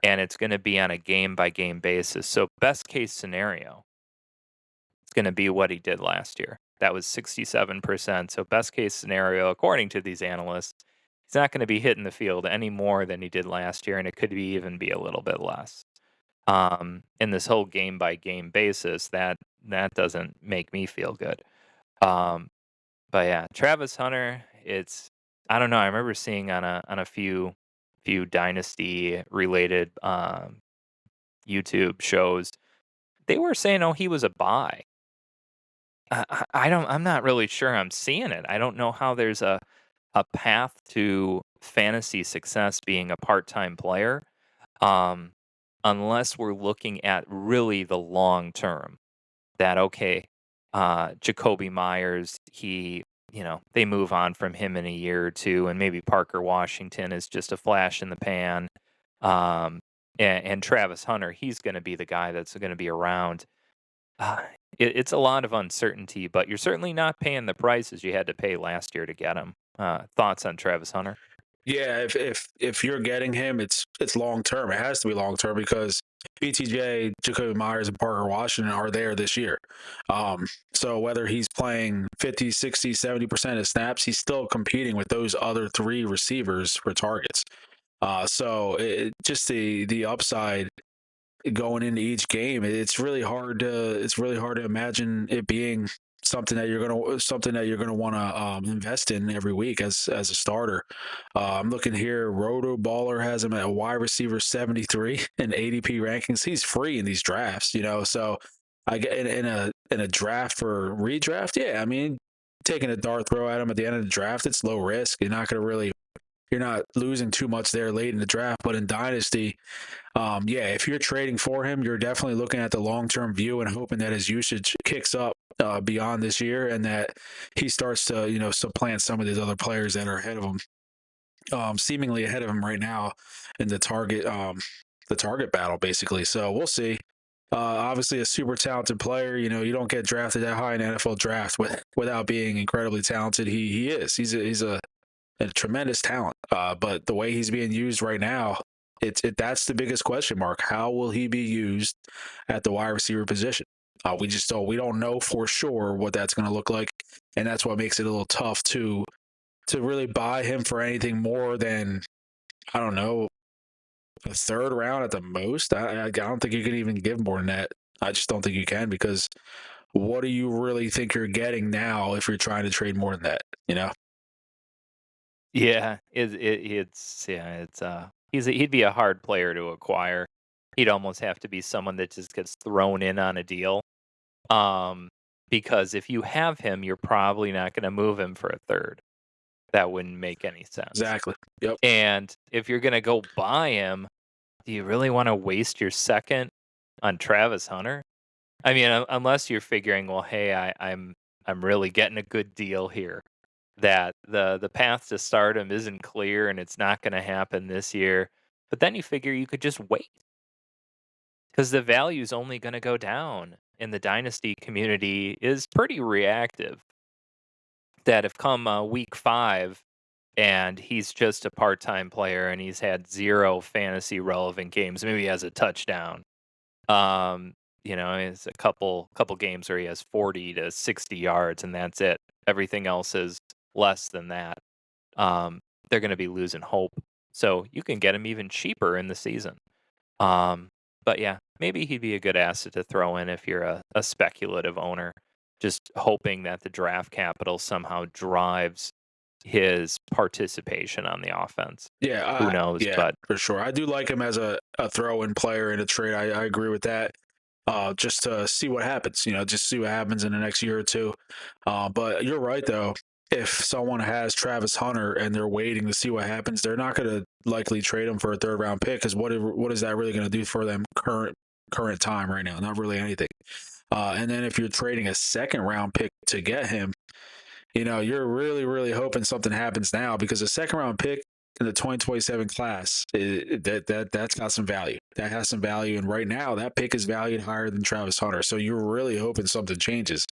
And it's going to be on a game by game basis. So, best case scenario, it's going to be what he did last year. That was 67%. So, best case scenario, according to these analysts, he's not going to be hitting the field any more than he did last year. And it could even be a little bit less. In this whole game by game basis, that doesn't make me feel good. Um, but yeah, Travis Hunter, I don't know. I remember seeing on a few dynasty related YouTube shows, they were saying, oh, he was a buy. I'm not really sure I'm seeing it. I don't know how there's a path to fantasy success being a part-time player. Um, unless we're looking at really the long term. That okay, Jacoby Myers, they move on from him in a year or two, and maybe Parker Washington is just a flash in the pan. And Travis Hunter, he's going to be the guy that's going to be around. Uh, it's a lot of uncertainty, but you're certainly not paying the prices you had to pay last year to get him. Thoughts on Travis Hunter? Yeah, if you're getting him, it's long term. It has to be long term because BTJ, Jacoby Myers, and Parker Washington are there this year. So whether he's playing 50, 60, 70% of snaps, he's still competing with those other three receivers for targets. So just the upside going into each game, it's really hard to imagine it being something that you're gonna want to invest in every week as a starter. I'm looking here. Roto Baller has him at a wide receiver 73 in ADP rankings. He's free in these drafts, So I get in a draft for redraft. Yeah, I mean, taking a dart throw at him at the end of the draft, it's low risk. You're not losing too much there late in the draft, but in Dynasty, yeah, if you're trading for him, you're definitely looking at the long-term view and hoping that his usage kicks up beyond this year and that he starts to, supplant some of these other players that are ahead of him, seemingly ahead of him right now in the target battle, basically. So we'll see. Obviously, a super talented player. You don't get drafted that high in NFL draft without being incredibly talented. He is. He's a tremendous talent. But the way he's being used right now, that's the biggest question mark. How will he be used at the wide receiver position? We don't know for sure what that's going to look like, and that's what makes it a little tough to really buy him for anything more than, I don't know, a third round at the most. I don't think you can even give more than that. I just don't think you can because what do you really think you're getting now if you're trying to trade more than that? You know? Yeah, he'd be a hard player to acquire. He'd almost have to be someone that just gets thrown in on a deal. Um, because if you have him, you're probably not going to move him for a third. That wouldn't make any sense. Exactly. Yep. And if you're going to go buy him, do you really want to waste your second on Travis Hunter? I mean, unless you're figuring, well, hey, I'm really getting a good deal here. That the path to stardom isn't clear and it's not going to happen this year. But then you figure you could just wait because the value is only going to go down. And the dynasty community is pretty reactive. That if come week 5 and he's just a part-time player and he's had 0 fantasy relevant games, maybe he has a touchdown. Um, it's a couple games where he has 40 to 60 yards and that's it. Everything else is less than that. Um, they're going to be losing hope. So you can get him even cheaper in the season. Um, but yeah, maybe he'd be a good asset to throw in if you're a speculative owner, just hoping that the draft capital somehow drives his participation on the offense. Who knows? Yeah, But for sure. I do like him as a throw-in player in a trade. I agree with that. Just to see what happens, just see what happens in the next year or two. But you're right, though. If someone has Travis Hunter and they're waiting to see what happens, they're not going to likely trade him for a third-round pick because what is that really going to do for them current time right now? Not really anything. And then if you're trading a second-round pick to get him, you're really, really hoping something happens now because a second round pick in the 2027 class, that's got some value. That has some value. And right now, that pick is valued higher than Travis Hunter. So you're really hoping something changes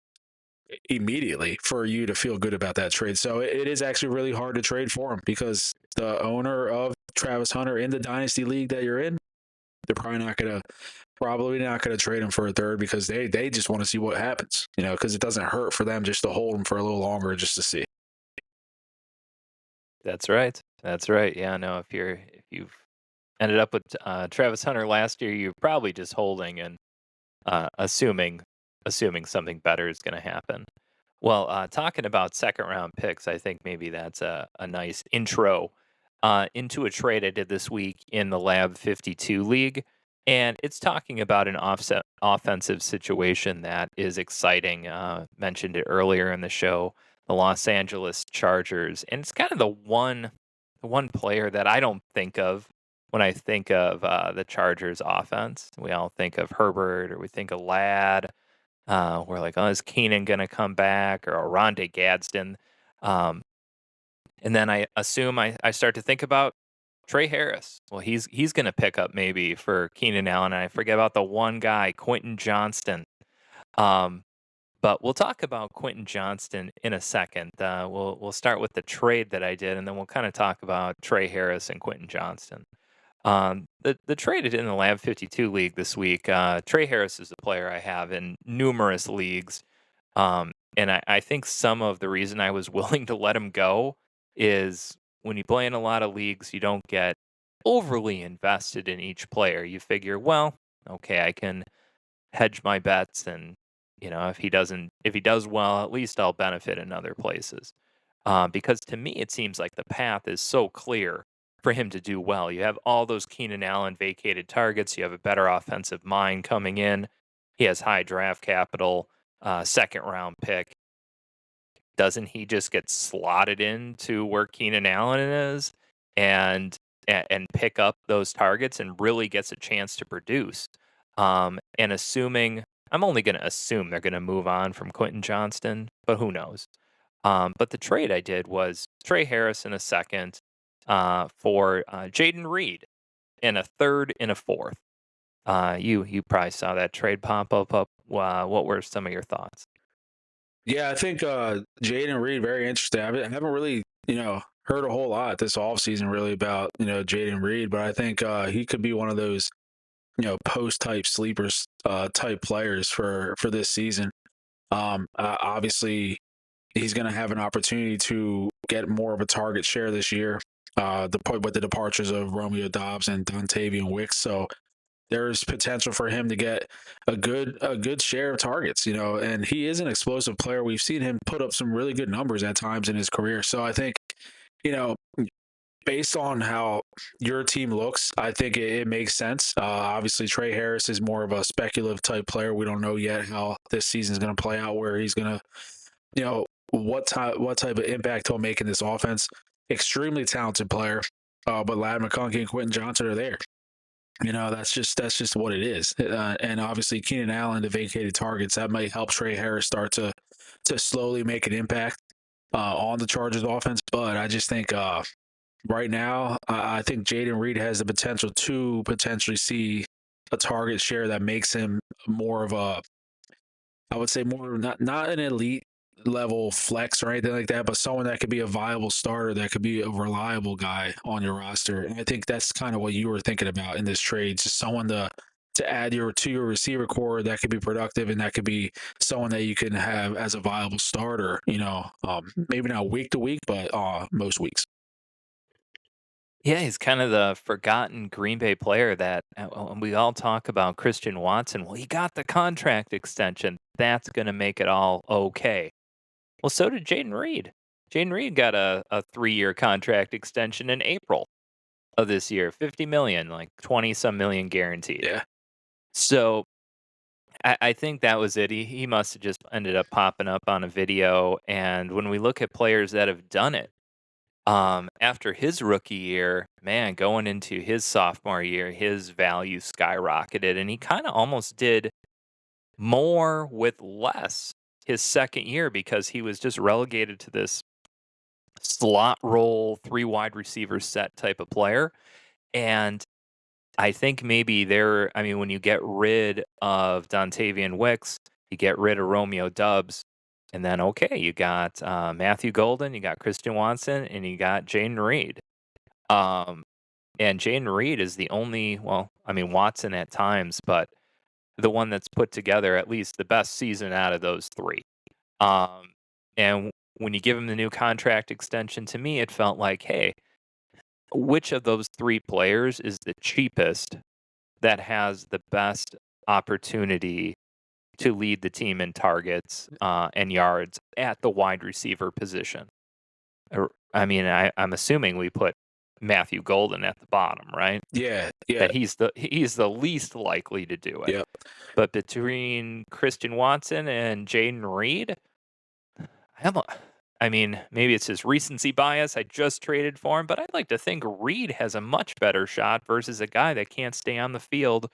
immediately for you to feel good about that trade. So it is actually really hard to trade for him because the owner of Travis Hunter in the dynasty league that you're in, they're probably not gonna trade him for a third because they just want to see what happens, because it doesn't hurt for them just to hold him for a little longer just to see. that's right. That's right. Yeah, no, if you've ended up with Travis Hunter last year, you're probably just holding and assuming something better is going to happen. Well, talking about second round picks, I think maybe that's a nice intro into a trade I did this week in the Lab 52 League. And it's talking about an offset offensive situation that is exciting. Mentioned it earlier in the show, the Los Angeles Chargers. And it's kind of the one player that I don't think of when I think of the Chargers offense. We all think of Herbert or we think of Ladd. We're like, oh, is Keenan going to come back or Rondé Gadsden? Um, and then I assume I start to think about Trey Harris. Well, he's going to pick up maybe for Keenan Allen. And I forget about the one guy, Quentin Johnston. Um, but we'll talk about Quentin Johnston in a second. We'll start with the trade that I did, and then we'll kind of talk about Trey Harris and Quentin Johnston. The traded in the Lab 52 league this week. Trey Harris is a player I have in numerous leagues. And I think some of the reason I was willing to let him go is when you play in a lot of leagues, you don't get overly invested in each player. You figure, well, okay, I can hedge my bets, and if he does well, at least I'll benefit in other places. Because to me, it seems like the path is so clear for him to do well. You have all those Keenan Allen vacated targets. You have a better offensive mind coming in. He has high draft capital, second round pick. Doesn't he just get slotted into where Keenan Allen is and and pick up those targets and really gets a chance to produce? And assuming I'm only going to assume they're going to move on from Quentin Johnston, but who knows? But the trade I did was Trey Harris in a second for Jaden Reed in a third and a fourth. You probably saw that trade pop up. What were some of your thoughts? Yeah, I think Jaden Reed very interesting. I haven't really heard a whole lot this offseason really about Jaden Reed, but I think he could be one of those post type sleepers type players for this season. Obviously, he's going to have an opportunity to get more of a target share this year. With the departures of Romeo Dobbs and Dontavian Wicks, so there's potential for him to get a good share of targets, and he is an explosive player. We've seen him put up some really good numbers at times in his career. So I think, you know, based on how your team looks, I think it makes sense. Obviously, Trey Harris is more of a speculative type player. We don't know yet how this season is going to play out, where he's going to, what type of impact he'll make in this offense. Extremely talented player, but Ladd McConkey and Quentin Johnson are there. That's just what it is. And obviously, Keenan Allen, the vacated targets, that might help Trey Harris start to slowly make an impact on the Chargers offense. But I just think right now, I think Jaden Reed has the potential to potentially see a target share that makes him more of a, I would say more not an elite level flex or anything like that, but someone that could be a viable starter, that could be a reliable guy on your roster. And I think that's kind of what you were thinking about in this trade, just someone to add to your receiver core that could be productive, and that could be someone that you can have as a viable starter. Maybe not week to week, but most weeks. Yeah, he's kind of the forgotten Green Bay player that we all talk about Christian Watson. Well, he got the contract extension. That's going to make it all okay. Well, so did Jaden Reed. Jaden Reed got a 3-year contract extension in April of this year, 50 million, like 20 some million guaranteed. Yeah. So I think that was it. He must have just ended up popping up on a video. And when we look at players that have done it, after his rookie year, man, going into his sophomore year, his value skyrocketed, and he kind of almost did more with less his second year because he was just relegated to this slot role, 3 wide receiver set type of player. And I think maybe I mean, when you get rid of Dontavian Wicks, you get rid of Romeo Dubs, and then, okay, you got Matthew Golden, you got Christian Watson, and you got Jaden Reed. Um, and Jaden Reed is the only, well, I mean, Watson at times, but the one that's put together at least the best season out of those three. And when you give him the new contract extension, to me, it felt like, hey, which of those three players is the cheapest that has the best opportunity to lead the team in targets and yards at the wide receiver position? I mean, I'm assuming we put Matthew Golden at the bottom, right? Yeah. Yeah. That he's the least likely to do it. Yeah. But between Christian Watson and Jaden Reed, I'm a, I mean, maybe it's his recency bias. I just traded for him, but I'd like to think Reed has a much better shot versus a guy that can't stay on the field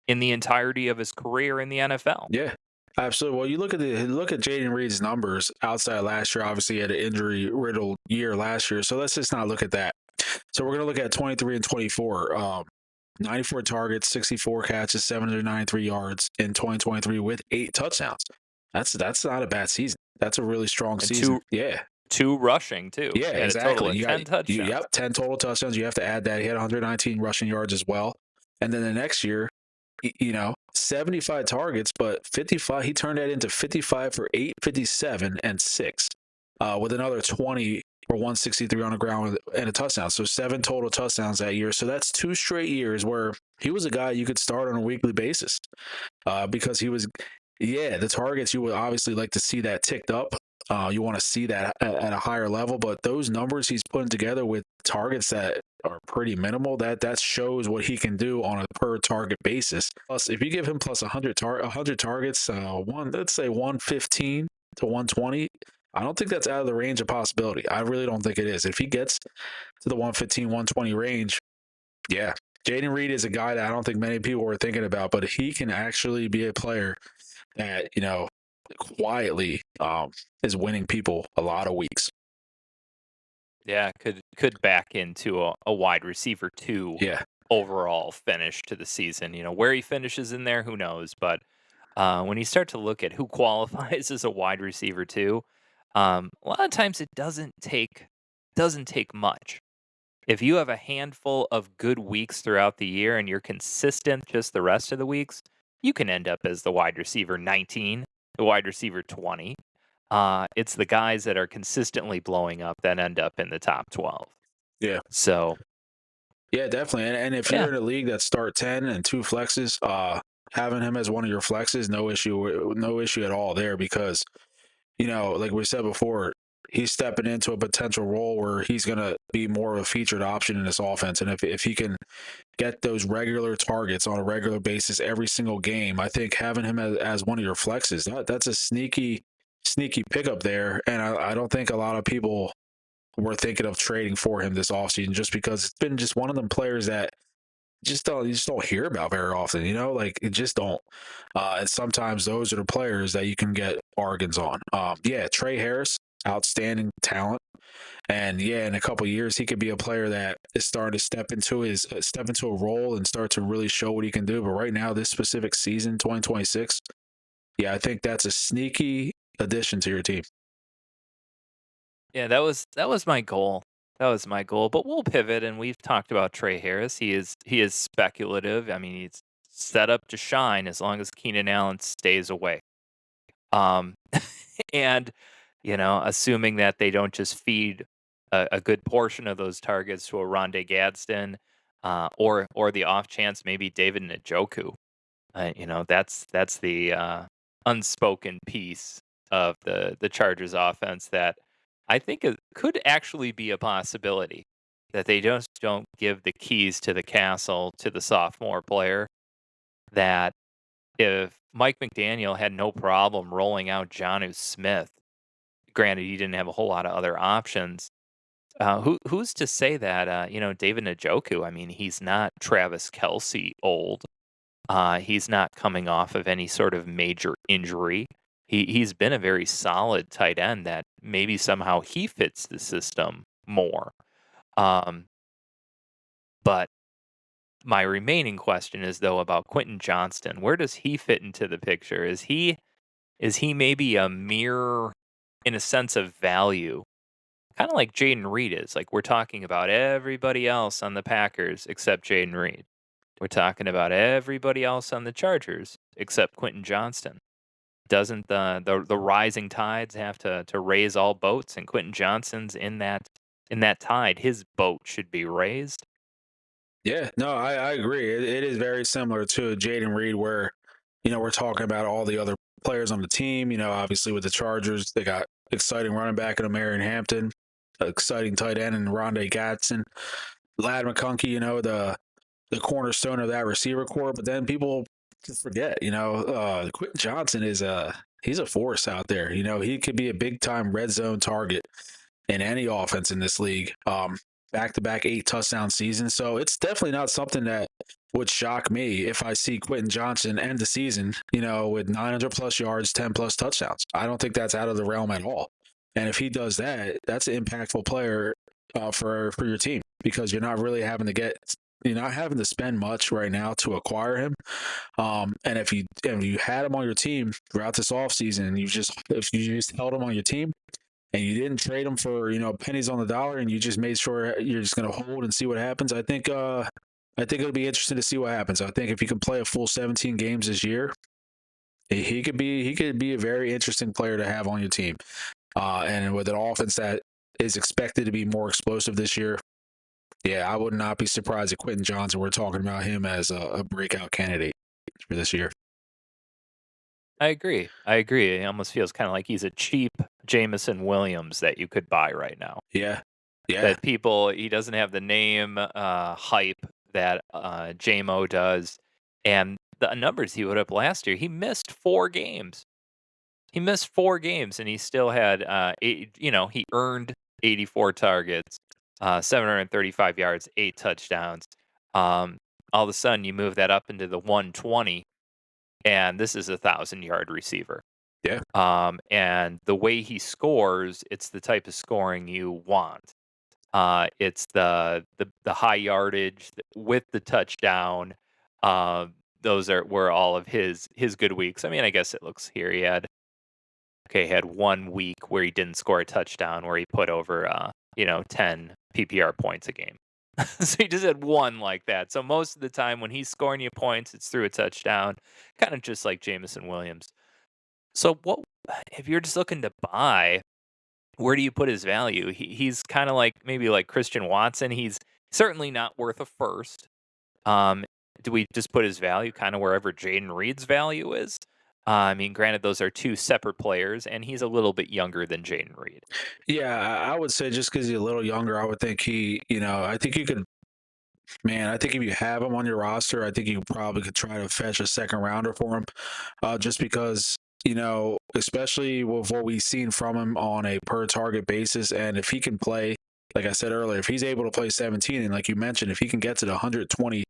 in the entirety of his career in the NFL. Yeah, absolutely. Well, you look at Jaden Reed's numbers outside last year. Obviously, he had an injury riddled year last year, so let's just not look at that. So we're gonna look at 23 and 24. 94 targets, 64 catches, 793 yards in 2023 with 8 touchdowns. That's not a bad season. That's a really strong And season. Yeah. two rushing too. Yeah, He had a total exactly. of You 10 got touchdowns. yep, 10 total touchdowns. You have to add that. He had 119 rushing yards as well. And then the next year, 75 targets, but 55, he turned that into 55 for 857 and 6, with another 20 for 163 on the ground and a touchdown. So 7 total touchdowns that year. So that's 2 straight years where he was a guy you could start on a weekly basis, because he was, yeah, the targets, you would obviously like to see that ticked up. You want to see that at a higher level, but those numbers he's putting together with targets that are pretty minimal, that shows what he can do on a per target basis. Plus, if you give him plus 100 targets, let's say 115 to 120, I don't think that's out of the range of possibility. I really don't think it is. If he gets to the 115, 120 range, yeah, Jaden Reed is a guy that I don't think many people were thinking about, but he can actually be a player that, quietly is winning people a lot of weeks. Yeah, could back into a wide receiver 2 Yeah. overall finish to the season. Where he finishes in there, who knows? But when you start to look at who qualifies as a wide receiver 2, a lot of times it doesn't take much. If you have a handful of good weeks throughout the year and you're consistent just the rest of the weeks, you can end up as the wide receiver 19, the wide receiver 20. It's the guys that are consistently blowing up that end up in the top 12. Yeah. So, Yeah, definitely. And if yeah, you're in a league that start 10 and 2 flexes, having him as one of your flexes, no issue at all there, because, like we said before, he's stepping into a potential role where he's going to be more of a featured option in this offense. And if he can get those regular targets on a regular basis every single game, I think having him as one of your flexes, that's a sneaky pickup there. And I don't think a lot of people were thinking of trading for him this offseason, just because it's been just one of them players that you just don't hear about very often, you know, like it just don't. And sometimes those are the players that you can get bargains on. Yeah, Trey Harris, outstanding talent, and yeah, in a couple of years he could be a player that is starting to step into a role and start to really show what he can do. But right now, this specific season, 2026, yeah, I think that's a sneaky addition to your team. Yeah, that was my goal. That was my goal, but we'll pivot, and we've talked about Trey Harris. He is speculative. I mean, he's set up to shine as long as Keenan Allen stays away. Um, and assuming that they don't just feed a good portion of those targets to a Rondé Gadsden, or the off chance maybe David Njoku. That's the unspoken piece of the Chargers offense that I think it could actually be a possibility that they just don't give the keys to the castle to the sophomore player. That if Mike McDaniel had no problem rolling out Jonnu Smith, granted he didn't have a whole lot of other options. Who's to say that David Njoku? I mean, he's not Travis Kelsey old. He's not coming off of any sort of major injury. He's been a very solid tight end that maybe somehow he fits the system more. Um, but my remaining question is though about Quentin Johnston. Where does he fit into the picture? Is he maybe a mirror in a sense of value? Kind of like Jaden Reed is. Like we're talking about everybody else on the Packers except Jaden Reed. We're talking about everybody else on the Chargers except Quentin Johnston. Doesn't the rising tides have to raise all boats? And Quentin Johnston's in that tide. His boat should be raised. Yeah, no, I agree. It is very similar to Jaden Reed, where, we're talking about all the other players on the team. Obviously with the Chargers, they got exciting running back in Marion Hampton, exciting tight end in Rondé Gatson, Lad McConkey, the cornerstone of that receiver core. But then people just forget, Quentin Johnson he's a force out there. He could be a big time red zone target in any offense in this league. Back to back 8 touchdown seasons. So it's definitely not something that would shock me if I see Quentin Johnson end the season, with 900 plus yards, 10 plus touchdowns. I don't think that's out of the realm at all. And if he does that, that's an impactful player for your team, because you're not having to spend much right now to acquire him. And if you had him on your team throughout this offseason, and if you just held him on your team, and you didn't trade him for pennies on the dollar, and you just made sure you're just going to hold and see what happens, I think it'll be interesting to see what happens. I think if he can play a full 17 games this year, he could be a very interesting player to have on your team. And with an offense that is expected to be more explosive this year, yeah, I would not be surprised if Quentin Johnson, we're talking about him as a breakout candidate for this year. I agree. I agree. It almost feels kind of like he's a cheap Jameson Williams that you could buy right now. Yeah, yeah, That he doesn't have the name hype that JMO does, and the numbers he put up last year. He missed 4 games. He missed 4 games, and he still had he earned 84 targets, 735 yards, 8 touchdowns. Um, all of a sudden, you move that up into the 120, and this is a 1,000-yard receiver. yeah, And the way he scores, it's the type of scoring you want. It's the high yardage with the touchdown. Those were all of his good weeks. I mean, I guess it looks here he had 1 week where he didn't score a touchdown, where he put over 10 PPR points a game. So he just had one like that. So most of the time when he's scoring you points, it's through a touchdown, kind of just like Jameson Williams. So what if you're just looking to buy? Where do you put his value? He's kind of like maybe like Christian Watson. He's certainly not worth a first. Um, do we just put his value kind of wherever Jaden Reed's value is? I mean, granted, those are two separate players, and he's a little bit younger than Jaden Reed. yeah. I would say just because he's a little younger, I would think I think you could. Man, I think if you have him on your roster, I think you probably could try to fetch a second rounder for him, just because, especially with what we've seen from him on a per target basis. And if he can play, like I said earlier, if he's able to play 17, and like you mentioned, if he can get to the 120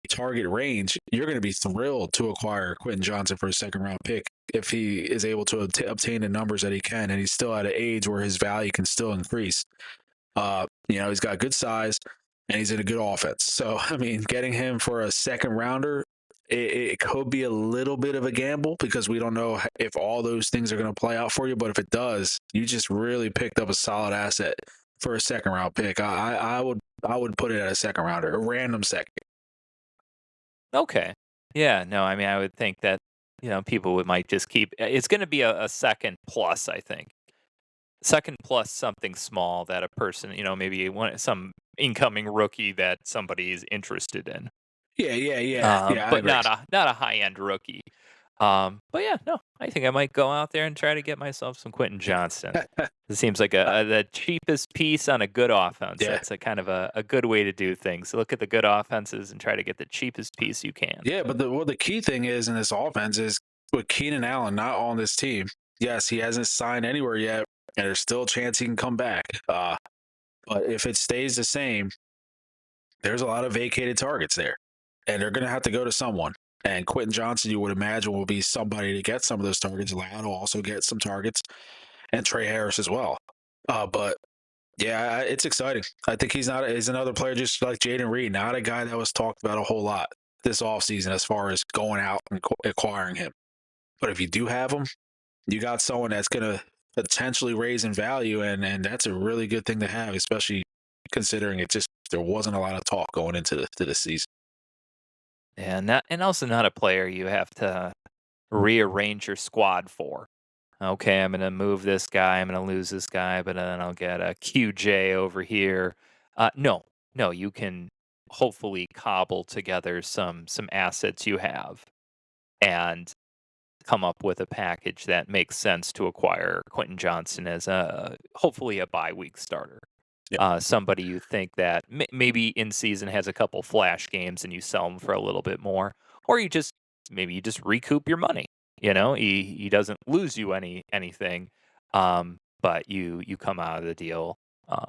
target range, you're going to be thrilled to acquire Quentin Johnson for a second round pick if he is able to obtain the numbers that he can, and he's still at an age where his value can still increase. He's got good size and he's in a good offense. So, I mean, getting him for a second rounder, it could be a little bit of a gamble because we don't know if all those things are going to play out for you. But if it does, you just really picked up a solid asset for a second round pick. I would put it at a second rounder, a random second. Okay. Yeah, no, I mean, I would think that, people might just keep it's gonna be a second plus, I think. Second plus something small that a person, maybe some incoming rookie that somebody is interested in. Yeah. I But agree. not a high-end rookie. But yeah, no, I think I might go out there and try to get myself some Quentin Johnston. It seems like the cheapest piece on a good offense. Yeah. That's a kind of a good way to do things. Look at the good offenses and try to get the cheapest piece you can. Yeah, but the key thing is in this offense is with Keenan Allen not on this team. Yes, he hasn't signed anywhere yet, and there's still a chance he can come back. But if it stays the same, there's a lot of vacated targets there, and they're going to have to go to someone. And Quentin Johnson, you would imagine, will be somebody to get some of those targets. Ladd will also get some targets, and Trey Harris as well. But yeah, it's exciting. I think he's another player just like Jaden Reed, not a guy that was talked about a whole lot this offseason as far as going out and acquiring him. But if you do have him, you got someone that's going to potentially raise in value, and that's a really good thing to have, especially considering there wasn't a lot of talk going into this season. And also not a player you have to rearrange your squad for. Okay, I'm gonna move this guy, I'm gonna lose this guy, but then I'll get a QJ over here. No, you can hopefully cobble together some assets you have and come up with a package that makes sense to acquire Quentin Johnson as hopefully a bye week starter. Yeah. Somebody you think that maybe in season has a couple flash games and you sell him for a little bit more, or maybe you just recoup your money. He doesn't lose you anything, but you come out of the deal, uh,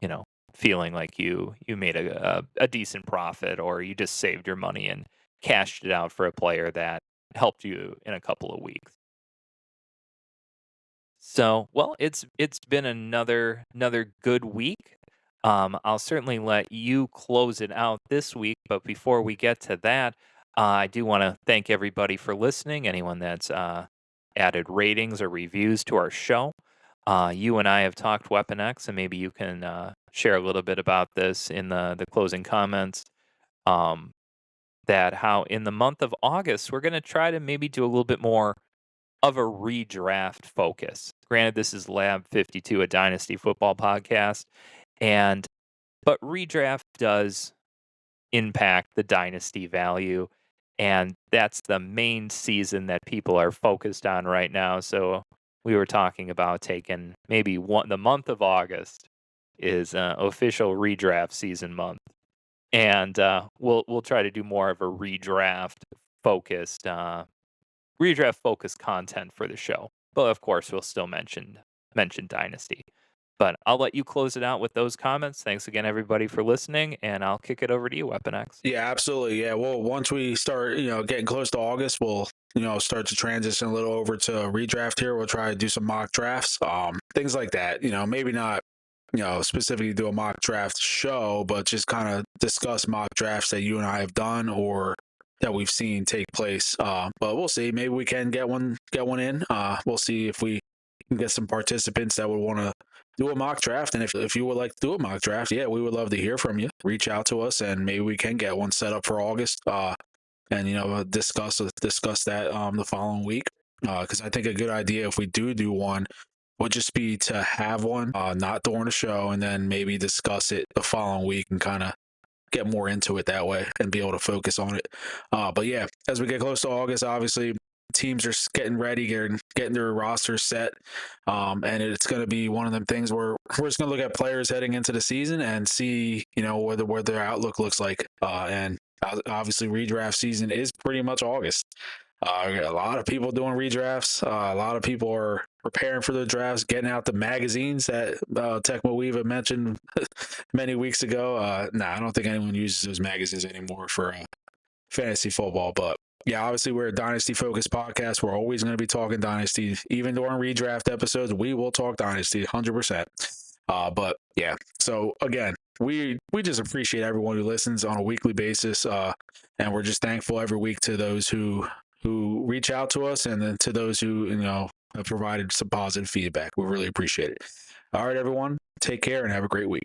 you know, feeling like you made a decent profit, or you just saved your money and cashed it out for a player that helped you in a couple of weeks. So, well, it's been another good week. I'll certainly let you close it out this week, but before we get to that, I do want to thank everybody for listening. Anyone that's added ratings or reviews to our show. You and I have talked Weapon X, and maybe you can share a little bit about this in the closing comments. Um, that how in the month of August we're going to try to maybe do a little bit more of a redraft focus. Granted, this is Lab 52, a Dynasty football podcast, and but redraft does impact the dynasty value, and that's the main season that people are focused on right now. So we were talking about taking maybe the month of August is official redraft season month, and we'll try to do more of a focused redraft focused content for the show. But of course, we'll still mention Dynasty. But I'll let you close it out with those comments. Thanks again, everybody, for listening, and I'll kick it over to you, Weapon X. Yeah, absolutely. Yeah. Well, once we start, getting close to August, we'll, start to transition a little over to redraft here. We'll try to do some mock drafts, things like that. Maybe not, specifically do a mock draft show, but just kind of discuss mock drafts that you and I have done or that we've seen take place. But we'll see. Maybe we can get one in. We'll see if we can get some participants that would want to do a mock draft. And if you would like to do a mock draft, yeah, we would love to hear from you. Reach out to us and maybe we can get one set up for August. And discuss that the following week. Because I think a good idea if we do one would just be to have one, not during the show, and then maybe discuss it the following week and kind of get more into it that way and be able to focus on it. But yeah, as we get close to August, obviously teams are getting ready, getting their roster set. And it's going to be one of them things where we're just going to look at players heading into the season and see, where their outlook looks like. And obviously redraft season is pretty much August. A lot of people doing redrafts. A lot of people are preparing for the drafts, getting out the magazines that Tecmo Weave mentioned many weeks ago. I don't think anyone uses those magazines anymore for fantasy football. But yeah, obviously we're a dynasty focused podcast. We're always going to be talking dynasty, even during redraft episodes. We will talk dynasty 100%. But yeah, so again, we just appreciate everyone who listens on a weekly basis, and we're just thankful every week to those who reach out to us, and then to those who have provided some positive feedback. We really appreciate it. All right, everyone, take care and have a great week.